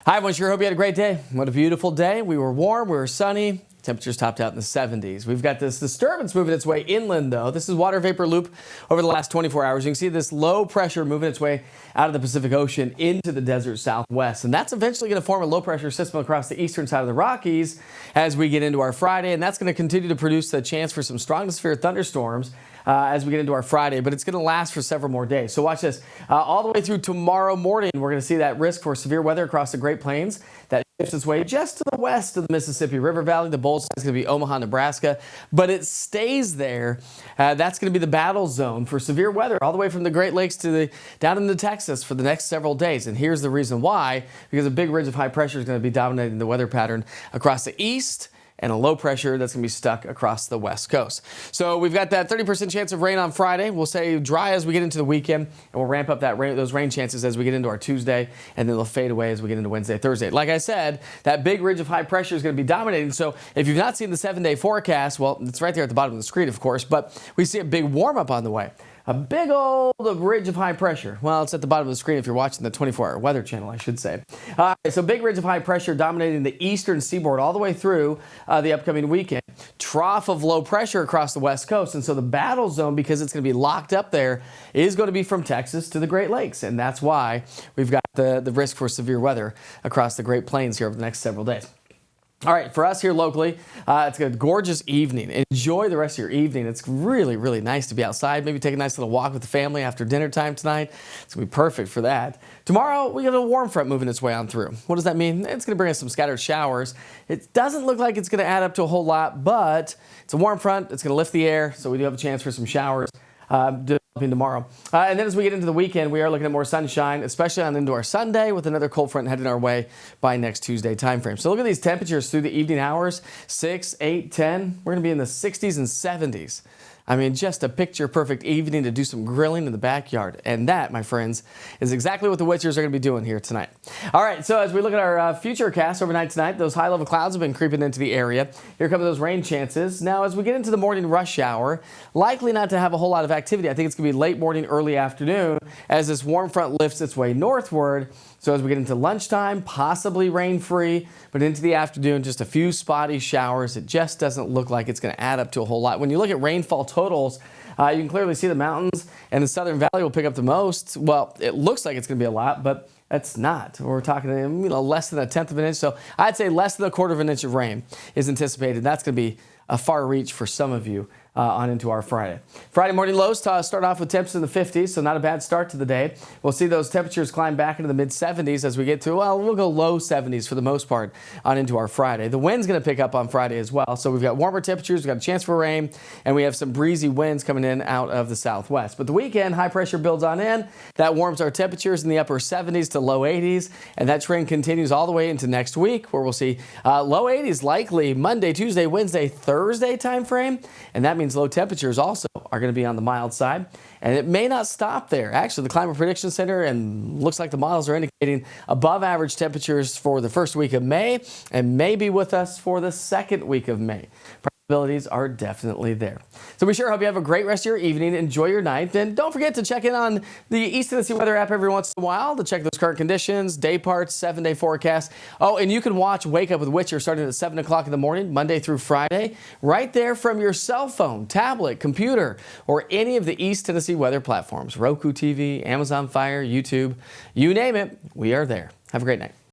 Hi, everyone. Sure hope you had a great day. What a beautiful day. We were warm, we were sunny. Temperatures topped out in the 70s. We've got this disturbance moving its way inland, though. This is water vapor loop over the last 24 hours. You can see this low pressure moving its way out of the Pacific Ocean into the desert southwest. And that's eventually going to form a low pressure system across the eastern side of the Rockies as we get into our Friday. And that's going to continue to produce a chance for some strong severe thunderstorms as we get into our Friday, but it's going to last for several more days. So watch this. All the way through tomorrow morning, we're going to see that risk for severe weather across the Great Plains. That shifts its way just to the west of the Mississippi River Valley. The bold side is going to be Omaha, Nebraska, but it stays there. That's going to be the battle zone for severe weather all the way from the Great Lakes to down into Texas for the next several days. And here's the reason why, because a big ridge of high pressure is going to be dominating the weather pattern across the east, and a low pressure that's going to be stuck across the west coast. So we've got that 30% chance of rain on Friday. We'll say dry as we get into the weekend, and we'll ramp up those rain chances as we get into our Tuesday, and then they'll fade away as we get into Wednesday, Thursday. Like I said, that big ridge of high pressure is going to be dominating. So if you've not seen the 7-day forecast, well, it's right there at the bottom of the screen, of course, but we see a big warm-up on the way. A big old ridge of high pressure. Well, it's at the bottom of the screen if you're watching the 24-hour weather channel, I should say. So big ridge of high pressure dominating the eastern seaboard all the way through the upcoming weekend. Trough of low pressure across the west coast. And so the battle zone, because it's going to be locked up there, is going to be from Texas to the Great Lakes. And that's why we've got the risk for severe weather across the Great Plains here over the next several days. All right, for us here locally, it's a gorgeous evening. Enjoy the rest of your evening. It's really, really nice to be outside. Maybe take a nice little walk with the family after dinner time tonight. It's going to be perfect for that. Tomorrow, we got a warm front moving its way on through. What does that mean? It's going to bring us some scattered showers. It doesn't look like it's going to add up to a whole lot, but it's a warm front. It's going to lift the air, so we do have a chance for some showers developing tomorrow. And then as we get into the weekend, we are looking at more sunshine, especially on into our Sunday, with another cold front heading our way by next Tuesday timeframe. So look at these temperatures through the evening hours, 6, 8, 10. We're going to be in the 60s and 70s. I mean, just a picture-perfect evening to do some grilling in the backyard. And that, my friends, is exactly what the Witchers are going to be doing here tonight. All right, so as we look at our future cast overnight tonight, those high-level clouds have been creeping into the area. Here come those rain chances. Now, as we get into the morning rush hour, likely not to have a whole lot of activity. I think it's going to be late morning, early afternoon as this warm front lifts its way northward. So as we get into lunchtime, possibly rain-free, but into the afternoon, just a few spotty showers. It just doesn't look like it's going to add up to a whole lot. When you look at rainfall totals, you can clearly see the mountains and the Southern Valley will pick up the most. Well, it looks like it's going to be a lot, but that's not. We're talking less than 1/10 of an inch. So I'd say less than 1/4 of an inch of rain is anticipated. That's going to be a far reach for some of you on into our Friday. Friday morning lows start off with temps in the 50s, so not a bad start to the day. We'll see those temperatures climb back into the mid-70s as we get to, well, we'll go low 70s for the most part on into our Friday. The wind's going to pick up on Friday as well, so we've got warmer temperatures, we've got a chance for rain, and we have some breezy winds coming in out of the southwest. But the weekend, high pressure builds on in. That warms our temperatures in the upper 70s to low 80s, and that trend continues all the way into next week, where we'll see low 80s likely Monday, Tuesday, Wednesday, Thursday time frame, and that means low temperatures also are going to be on the mild side. And it may not stop there. Actually, the Climate Prediction Center and looks like the models are indicating above average temperatures for the first week of May and may be with us for the second week of May. Possibilities are definitely there. So we sure hope you have a great rest of your evening. Enjoy your night. And don't forget to check in on the East Tennessee Weather app every once in a while to check those current conditions, day parts, 7-day forecast. Oh, and you can watch Wake Up with Witcher starting at 7 o'clock in the morning, Monday through Friday, right there from your cell phone, tablet, computer, or any of the East Tennessee Weather platforms. Roku TV, Amazon Fire, YouTube, you name it, we are there. Have a great night.